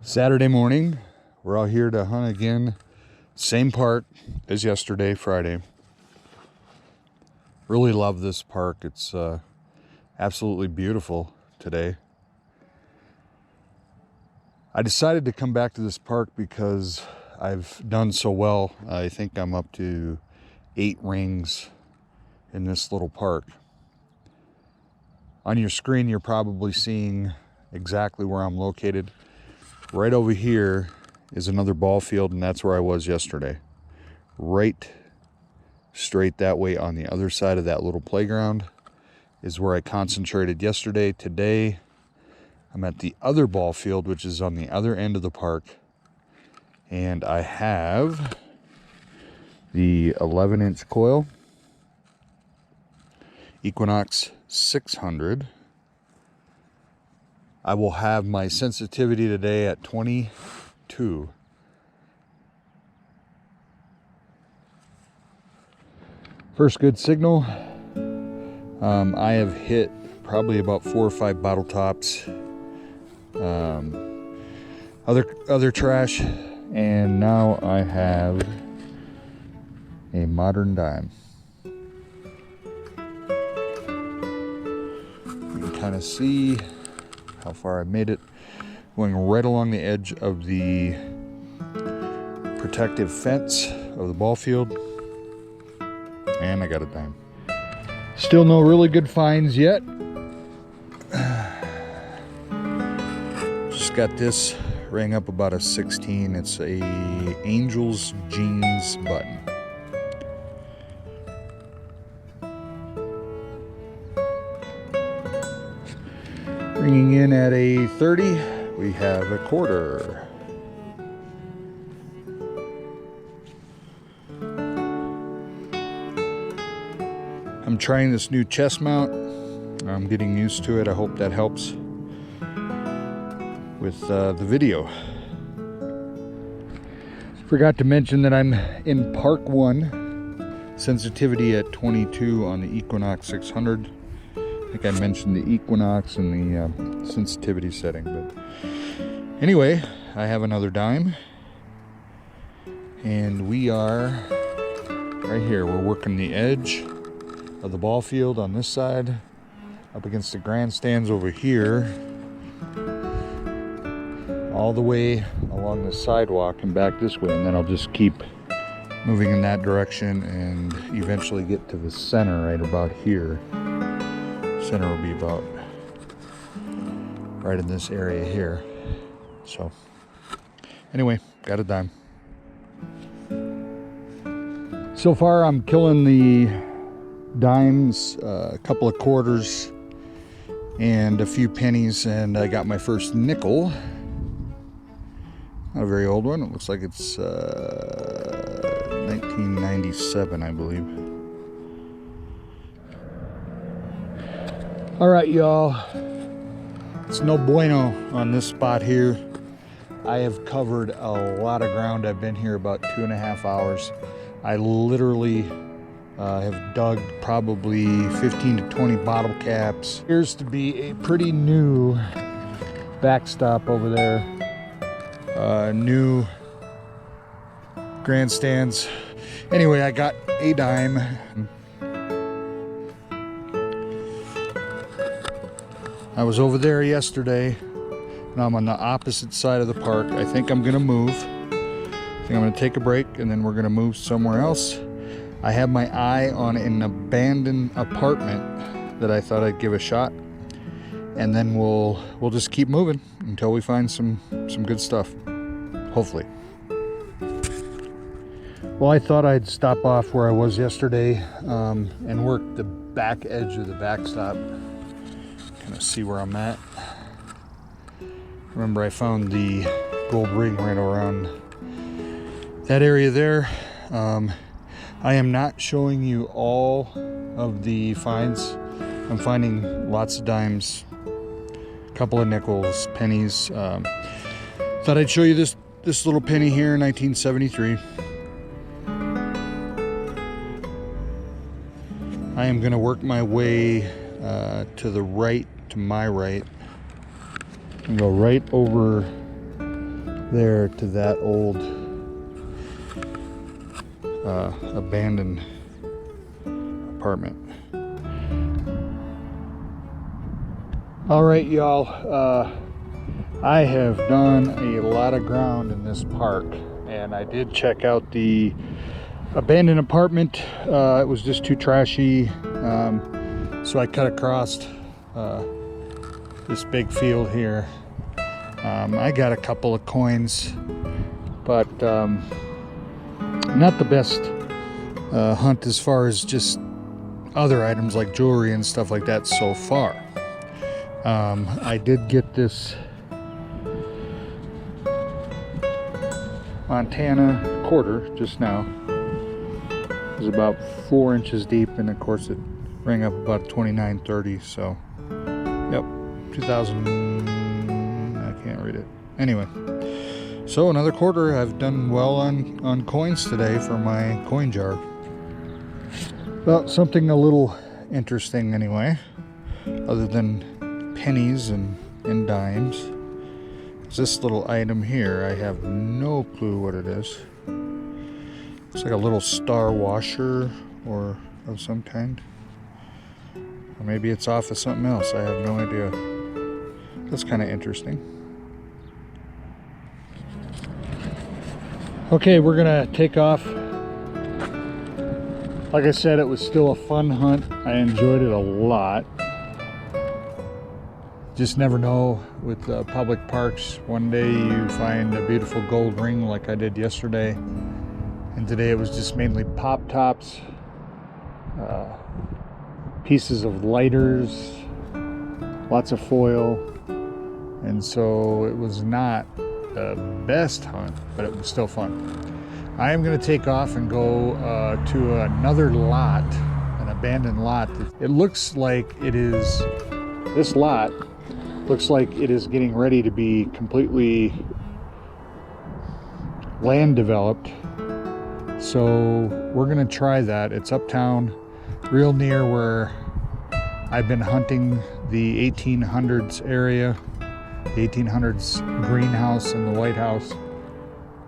Saturday morning, we're out here to hunt again. Same park as yesterday, Friday. Really love this park. It's absolutely beautiful today. I decided to come back to this park because I've done so well. I think I'm up to 8 rings in this little park. On your screen, you're probably seeing exactly where I'm located. Right over here is another ball field, and that's where I was yesterday. Right straight that way on the other side of that little playground is where I concentrated yesterday. Today, I'm at the other ball field, which is on the other end of the park. And I have the 11-inch coil, Equinox 600. I will have my sensitivity today at 22. First good signal. I have hit probably about 4 or 5 bottle tops, other trash, and now I have a modern dime. You can kind of see how far I made it, going right along the edge of the protective fence of the ball field, and I got a dime. Still no really good finds yet. Just got this rang up about a 16. It's a Angel's jeans button. Bringing in at a 30, we have a quarter. I'm trying this new chest mount. I'm getting used to it. I hope that helps with the video. Forgot to mention that I'm in Park 1, sensitivity at 22 on the Equinox 600. I think I mentioned the Equinox and the sensitivity setting, but anyway, I have another dime, and we are right here. We're working the edge of the ball field on this side, up against the grandstands over here, all the way along the sidewalk and back this way, and then I'll just keep moving in that direction and eventually get to the center right about here. Center will be about right in this area here. So anyway, got a dime. So far I'm killing the dimes, a couple of quarters and a few pennies, and I got my first nickel. Not a very old one. It looks like it's 1997, I believe. All right, y'all, it's no bueno on this spot here. I have covered a lot of ground. I've been here about 2.5 hours. I literally have dug probably 15 to 20 bottle caps. Appears to be a pretty new backstop over there. New grandstands. Anyway, I got a dime. I was over there yesterday. Now I'm on the opposite side of the park. I think I'm gonna move. I think I'm gonna take a break and then we're gonna move somewhere else. I have my eye on an abandoned apartment that I thought I'd give a shot. And then we'll just keep moving until we find some good stuff. Hopefully. Well, I thought I'd stop off where I was yesterday and work the back edge of the backstop. Kind of see where I'm at. Remember, I found the gold ring right around that area there. I am not showing you all of the finds. I'm finding lots of dimes, a couple of nickels, pennies. Thought I'd show you this little penny here in 1973. I am going to work my way to the right, to my right, and go right over there to that old abandoned apartment. All right, y'all. I have done a lot of ground in this park, and I did check out the abandoned apartment. It was just too trashy, so I cut across this big field here. I got a couple of coins, but not the best hunt as far as just other items like jewelry and stuff like that so far. I did get this Montana quarter just now. It was about 4 inches deep, and of course it rang up about 29.30. So, yep, 2000. I can't read it. Anyway, so another quarter. I've done well on coins today for my coin jar. Well, something a little interesting anyway, other than pennies and dimes. This little item here, I have no clue what it is. It's like a little star washer or of some kind. Or maybe it's off of something else. I have no idea. That's kind of interesting. Okay, we're gonna take off. Like I said, it was still a fun hunt. I enjoyed it a lot. Just never know with public parks. One day you find a beautiful gold ring like I did yesterday, and today it was just mainly pop tops, pieces of lighters, lots of foil, and so it was not the best hunt, but it was still fun. I am going to take off and go to another lot, an abandoned lot. It looks like it is, this lot looks like it is getting ready to be completely land developed. So we're gonna try that. It's uptown, real near where I've been hunting the 1800s area, the 1800s greenhouse and the White House.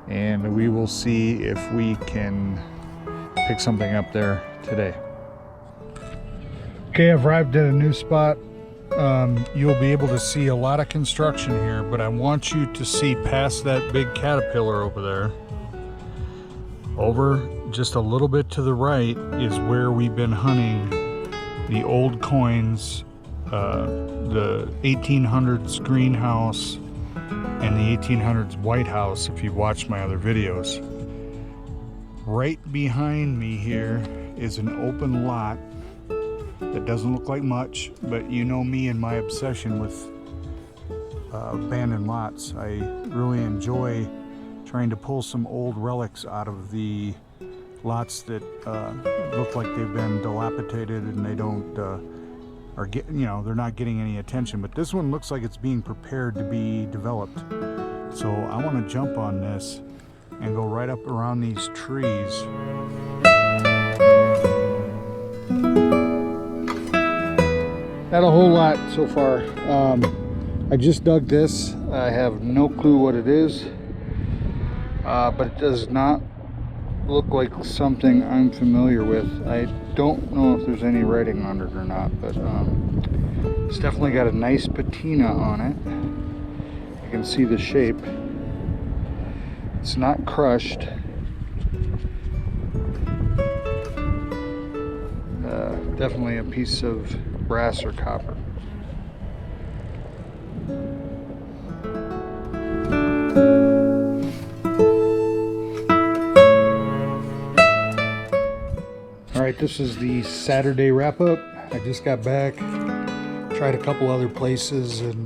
And we will see if we can pick something up there today. Okay, I've arrived at a new spot. You'll be able to see a lot of construction here, but I want you to see past that big caterpillar over there. Over just a little bit to the right is where we've been hunting the old coins, the 1800s greenhouse and the 1800s White House, if you've watched my other videos. Right behind me here is an open lot that doesn't look like much, but you know me and my obsession with abandoned lots. I really enjoy trying to pull some old relics out of the lots that look like they've been dilapidated and they don't they're not getting any attention. But this one looks like it's being prepared to be developed. So I want to jump on this and go right up around these trees. Not a whole lot so far. I just dug this. I have no clue what it is, but it does not look like something I'm familiar with. I don't know if there's any writing on it or not, but it's definitely got a nice patina on it. You can see the shape. It's not crushed. Definitely a piece of brass or copper. All right, this is the Saturday wrap up. I just got back, tried a couple other places, and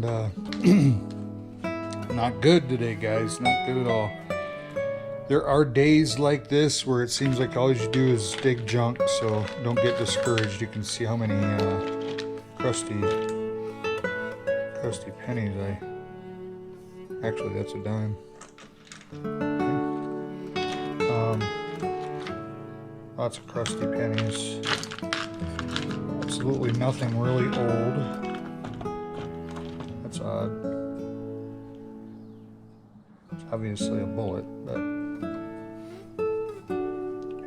not good today, guys. Not good at all. There are days like this where it seems like all you do is dig junk, so don't get discouraged. You can see how many crusty pennies actually, that's a dime. Lots of crusty pennies. Absolutely nothing really old. That's odd. obviously a bullet, but,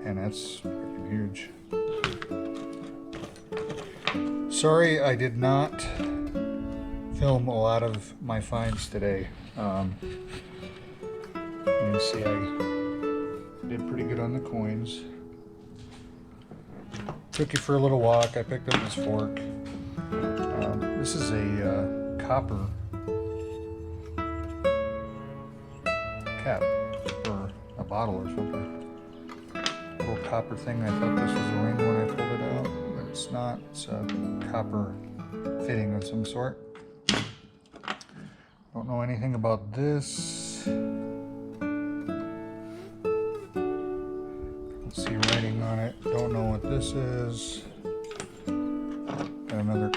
and that's freaking huge. Sorry I did not film a lot of my finds today. You can see I did pretty good on the coins. Took you for a little walk. I picked up this fork. This is a copper cap for a bottle or something. Little copper thing. I thought this was a ring when I pulled it out, but it's not. It's a copper fitting of some sort. Don't know anything about this. Don't see writing on it. Don't know what this is. Got another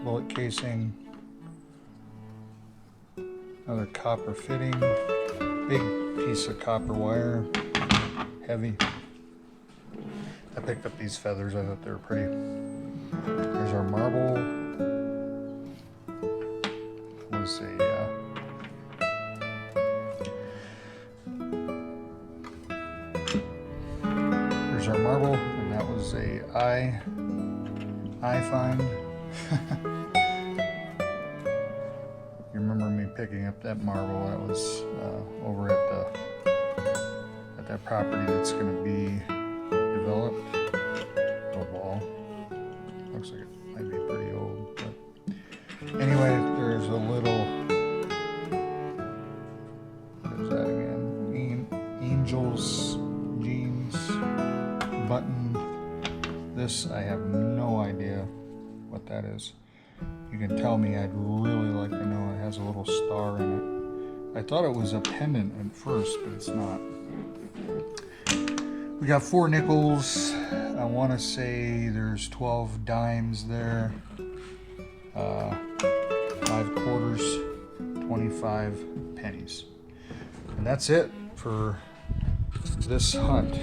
bullet casing. Another copper fitting. Big piece of copper wire. Heavy. I picked up these feathers. I thought they were pretty. There's our marble. Was a there's our marble, and that was a eye find. You remember me picking up that marble? That was over at that property that's going to be developed. A wall. Looks like it might be pretty old, but anyway, there's a little. There's that again. Angels jeans button. This I have no idea what that is. You can tell me. I'd really like to know. It has a little star in it. I thought it was a pendant at first, but it's not. We got 4 nickels. I want to say there's 12 dimes there. 5 quarters, 25 pennies. And that's it for this hunt.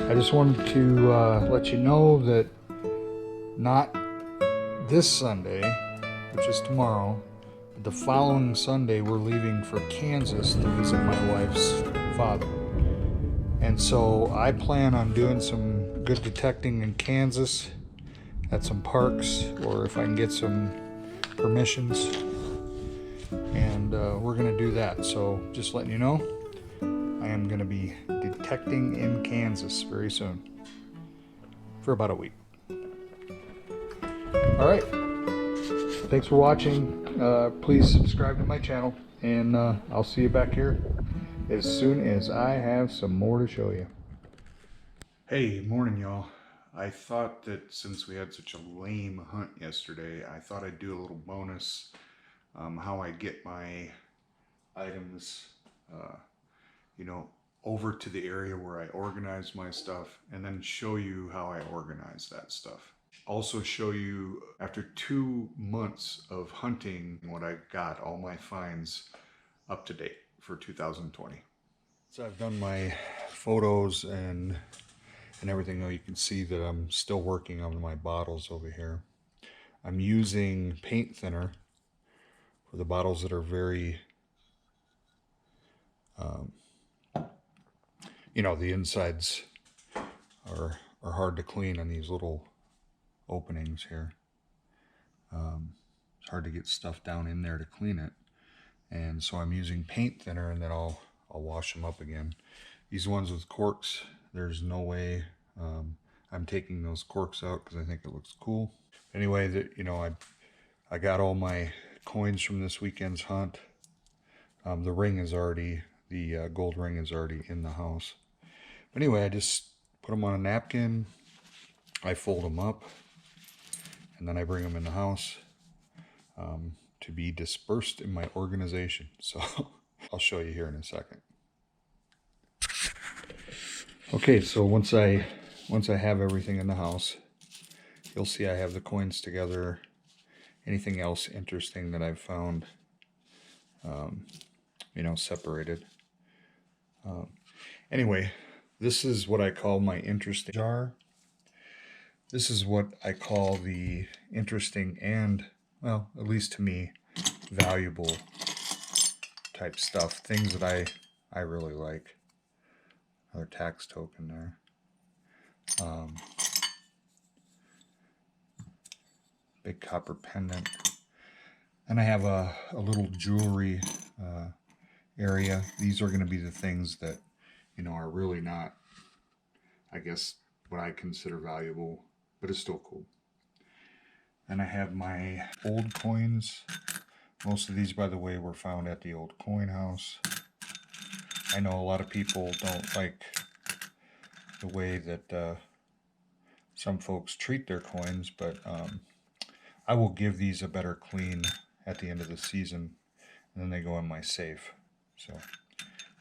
I just wanted to let you know that not this Sunday, which is tomorrow, but the following Sunday we're leaving for Kansas to visit my wife's father. And so I plan on doing some good detecting in Kansas at some parks, or if I can get some permissions, and we're going to do that. So just letting you know, I am going to be detecting in Kansas very soon for about a week. All right, thanks for watching. Please subscribe to my channel, and I'll see you back here as soon as I have some more to show you. Hey, morning y'all. I thought that since we had such a lame hunt yesterday, I thought I'd do a little bonus, how I get my items, over to the area where I organize my stuff, and then show you how I organize that stuff. Also show you, after 2 months of hunting, what I got, all my finds up to date for 2020. So I've done my photos and everything. Though you can see that I'm still working on my bottles over here. I'm using paint thinner for the bottles that are very, the insides are hard to clean on these little openings here. It's hard to get stuff down in there to clean it. And so I'm using paint thinner, and then I'll wash them up again. These ones with corks, there's no way I'm taking those corks out because I think it looks cool. Anyway, I got all my coins from this weekend's hunt. The ring is already, the gold ring is already in the house. But anyway, I just put them on a napkin. I fold them up, and then I bring them in the house to be dispersed in my organization. So I'll show you here in a second. Okay, so once I have everything in the house, you'll see I have the coins together. Anything else interesting that I've found, separated. Anyway, this is what I call my interesting jar. This is what I call the interesting and, well, at least to me, valuable type stuff, things that I really like. Another tax token there. Big copper pendant. And I have a little jewelry area. These are going to be the things that, you know, are really not, I guess, what I consider valuable, but it's still cool. And I have my old coins. Most of these, by the way, were found at the old coin house. I know a lot of people don't like the way that some folks treat their coins, but I will give these a better clean at the end of the season, and then they go in my safe. So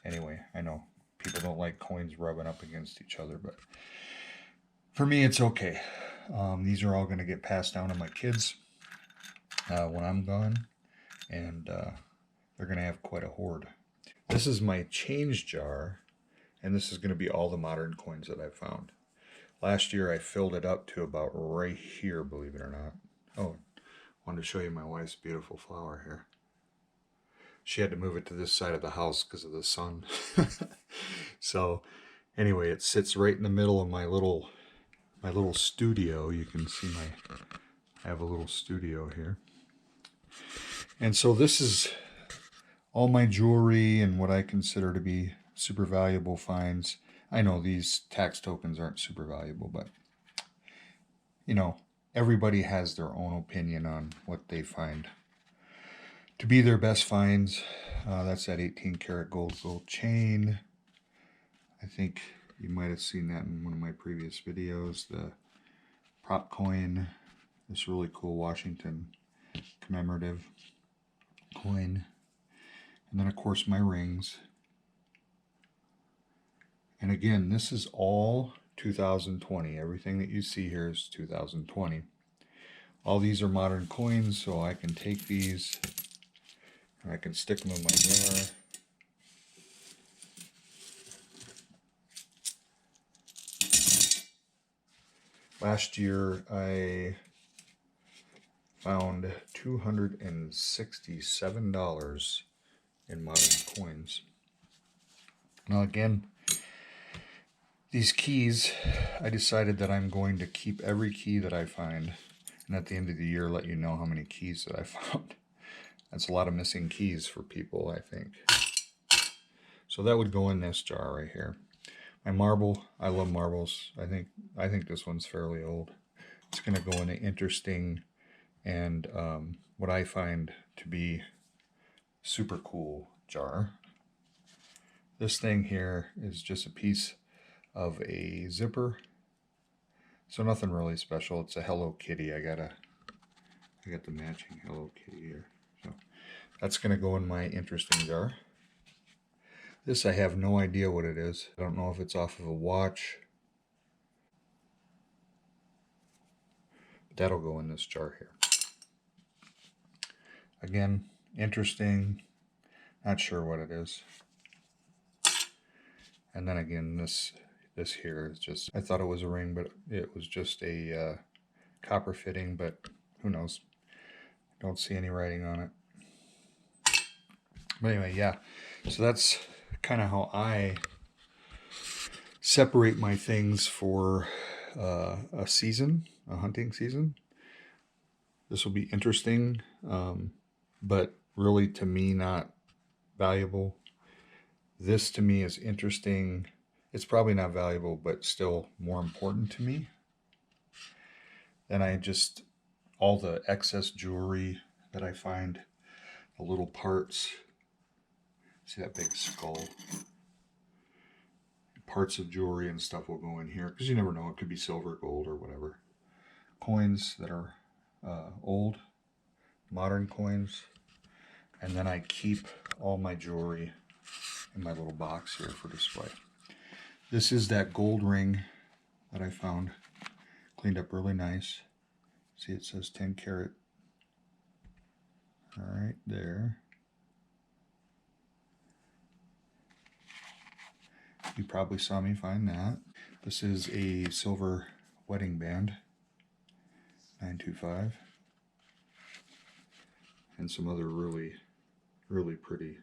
anyway, I know people don't like coins rubbing up against each other, but for me it's okay. These are all going to get passed down to my kids when I'm gone, and they're going to have quite a hoard. This is my change jar, and this is going to be all the modern coins that I've found. Last year I filled it up to about right here, believe it or not. Oh, I wanted to show you my wife's beautiful flower here. She had to move it to this side of the house because of the sun. So anyway, it sits right in the middle of my little studio. You can see I have a little studio here. And so this is all my jewelry and what I consider to be super valuable finds. I know these tax tokens aren't super valuable, but you know, everybody has their own opinion on what they find to be their best finds. That's that 18 karat gold chain. I think you might have seen that in one of my previous videos. The prop coin, this really cool Washington commemorative coin. And then of course my rings. And again, this is all 2020. Everything that you see here is 2020. All these are modern coins, so I can take these and I can stick them in my jar. Last year I found $267 in modern coins. Now again, these keys, I decided that I'm going to keep every key that I find, and at the end of the year let you know how many keys that I found. That's a lot of missing keys for people, I think. So that would go in this jar right here. My marble, I love marbles. I think this one's fairly old. It's going to go in an interesting and what I find to be super cool jar. This thing here is just a piece of a zipper, so nothing really special. It's a Hello Kitty. I got the matching Hello Kitty here, so that's going to go in my interesting jar. This I have no idea what it is. I don't know if it's off of a watch. But that'll go in this jar here. Again, interesting. Not sure what it is. And then again, this here is just, I thought it was a ring, but it was just a copper fitting, but who knows. Don't see any writing on it. But anyway, yeah. So that's kind of how I separate my things for a season, a hunting season. This will be interesting, but really to me not valuable. This to me is interesting. It's probably not valuable, but still more important to me. And all the excess jewelry that I find, the little parts. See that big skull? Parts of jewelry and stuff will go in here, because you never know, it could be silver, gold, or whatever. Coins that are old, modern coins. And then I keep all my jewelry in my little box here for display. This is that gold ring that I found, cleaned up really nice. See, it says 10 karat. All right, there. You probably saw me find that. This is a silver wedding band, 925. And some other really, really pretty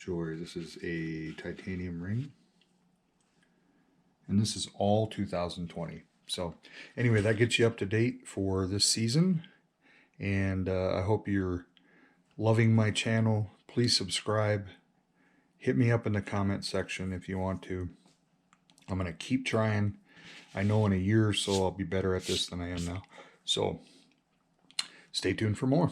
jewelry. This is a titanium ring. And this is all 2020. So anyway, that gets you up to date for this season. And I hope you're loving my channel. Please subscribe. Hit me up in the comment section if you want to. I'm going to keep trying. I know in a year or so I'll be better at this than I am now. So stay tuned for more.